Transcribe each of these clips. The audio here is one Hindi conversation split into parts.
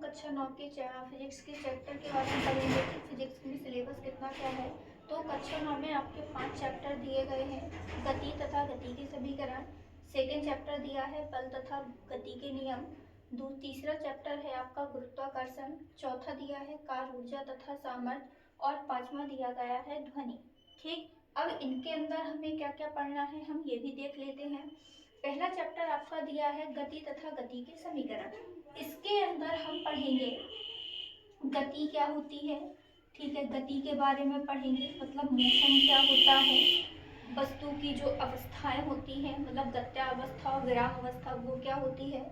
कक्षा 9 के फिजिक्स के चैप्टर के बारे में पढ़ेंगे कि फिजिक्स में सिलेबस कितना क्या है। तो कक्षा 9 में आपके 5 चैप्टर दिए गए हैं। गति तथा गति के समीकरण, सेकेंड चैप्टर दिया है बल तथा गति के नियम, तीसरा चैप्टर है आपका गुरुत्वाकर्षण, चौथा दिया है कार्य ऊर्जा तथा सामर्थ्य और पांचवा दिया गया है ध्वनि। ठीक, अब इनके अंदर हमें क्या क्या पढ़ना है हम ये भी देख लेते हैं। पहला चैप्टर आपका दिया है गति तथा गति के समीकरण। इसके अंदर हम पढ़ेंगे गति क्या होती है, ठीक है, गति के बारे में पढ़ेंगे, मतलब मोशन क्या होता है, वस्तु की जो अवस्थाएं होती हैं, मतलब गत्यावस्था और विराम अवस्था वो क्या होती है,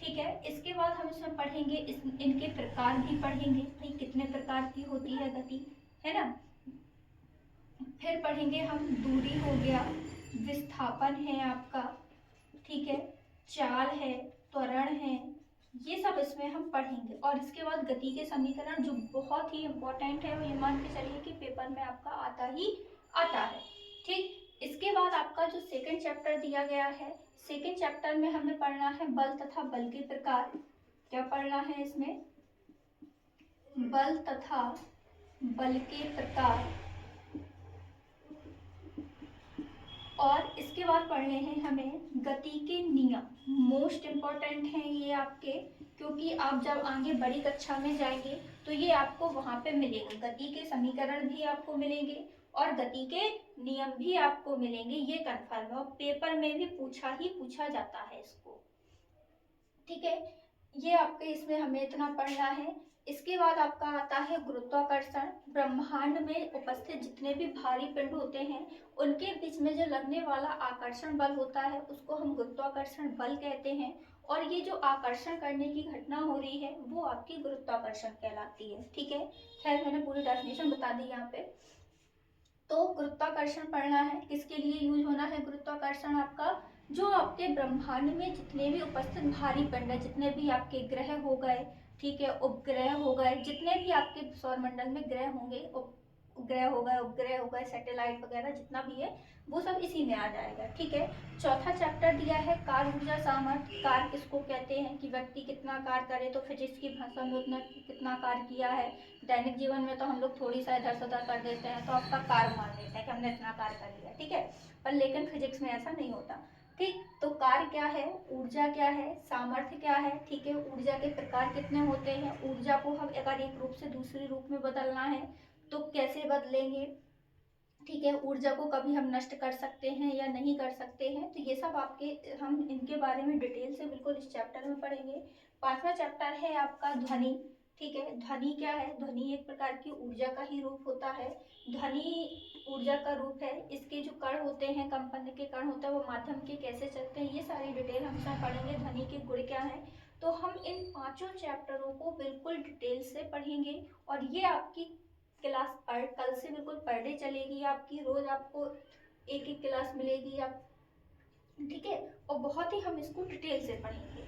ठीक है। इसके बाद हम इसमें पढ़ेंगे इनके प्रकार भी पढ़ेंगे, भाई कितने प्रकार की होती है गति, है ना। फिर पढ़ेंगे हम दूरी हो गया, विस्थापन है आपका, ठीक है, चाल है, त्वरण है, ये सब इसमें हम पढ़ेंगे। और इसके बाद गति के समीकरण जो बहुत ही इम्पोर्टेंट है, वो ये मान के चलिए कि पेपर में आपका आता ही आता है। ठीक, इसके बाद आपका जो सेकंड चैप्टर दिया गया है, सेकंड चैप्टर में हमें पढ़ना है बल तथा बल के प्रकार। क्या पढ़ना है इसमें, बल तथा बल के प्रकार। और इसके बाद पढ़ने हैं हमें गति के नियम, मोस्ट इम्पॉर्टेंट हैं ये आपके, क्योंकि आप जब आगे बड़ी कक्षा में जाएंगे तो ये आपको वहां पे मिलेंगे, गति के समीकरण भी आपको मिलेंगे और गति के नियम भी आपको मिलेंगे, ये कन्फर्म है और पेपर में भी पूछा जाता है इसको, ठीक है। ये आपके इसमें हमें इतना पढ़ना है। इसके बाद आपका आता है गुरुत्वाकर्षण। ब्रह्मांड में उपस्थित जितने भी भारी पिंड होते हैं उनके बीच में जो लगने वाला आकर्षण बल होता है उसको हम गुरुत्वाकर्षण बल कहते हैं। और ये जो आकर्षण करने की घटना हो रही है वो आपकी गुरुत्वाकर्षण कहलाती है, ठीक है। खैर मैंने पूरी डेफिनेशन बता दी यहाँ पे। तो गुरुत्वाकर्षण पढ़ना है, किसके लिए यूज होना है गुरुत्वाकर्षण आपका, जो आपके ब्रह्मांड में जितने भी उपस्थित भारी पिंड है, जितने भी आपके ग्रह हो गए, ठीक है, उपग्रह हो गए, जितने भी आपके सौरमंडल में ग्रह होंगे, ग्रह हो गए, उपग्रह हो गए, सैटेलाइट वगैरह जितना भी है वो सब इसी में आ जाएगा, ठीक है। चौथा चैप्टर दिया है कार्य ऊर्जा सामर्थ्य। कार्य किसको कहते हैं कि व्यक्ति कितना कार्य करे, तो फिजिक्स की भाषा में उतना कितना कार्य किया है। दैनिक जीवन में तो हम लोग थोड़ी सा इधर से उधर कर देते हैं तो आपका कार्य मान लेते हैं कि हमने इतना कार्य कर लिया, ठीक है, पर लेकिन फिजिक्स में ऐसा नहीं होता। ठीक, तो कार्य क्या है, ऊर्जा क्या है, सामर्थ्य क्या है, ठीक है, ऊर्जा के प्रकार कितने होते हैं, ऊर्जा को हम अगर एक रूप से दूसरे रूप में बदलना है तो कैसे बदलेंगे, ठीक है, ऊर्जा को कभी हम नष्ट कर सकते हैं या नहीं कर सकते हैं, तो ये सब आपके हम इनके बारे में डिटेल से बिल्कुल इस चैप्टर में पढ़ेंगे। पांचवा चैप्टर है आपका ध्वनि, ठीक है। ध्वनि क्या है, ध्वनि एक प्रकार की ऊर्जा का ही रूप होता है। ध्वनि ऊर्जा का रूप है, इसके जो कण होते हैं, कंपन के कण होते हैं वो माध्यम के कैसे चलते हैं, ये सारी डिटेल हम इसमें पढ़ेंगे। ध्वनि के गुण क्या है, तो हम इन पांचों चैप्टरों को बिल्कुल डिटेल से पढ़ेंगे। और ये आपकी क्लास कल से बिल्कुल पर डे चलेगी आपकी, रोज आपको एक एक क्लास मिलेगी आप, ठीक है, और बहुत ही हम इसको डिटेल से पढ़ेंगे।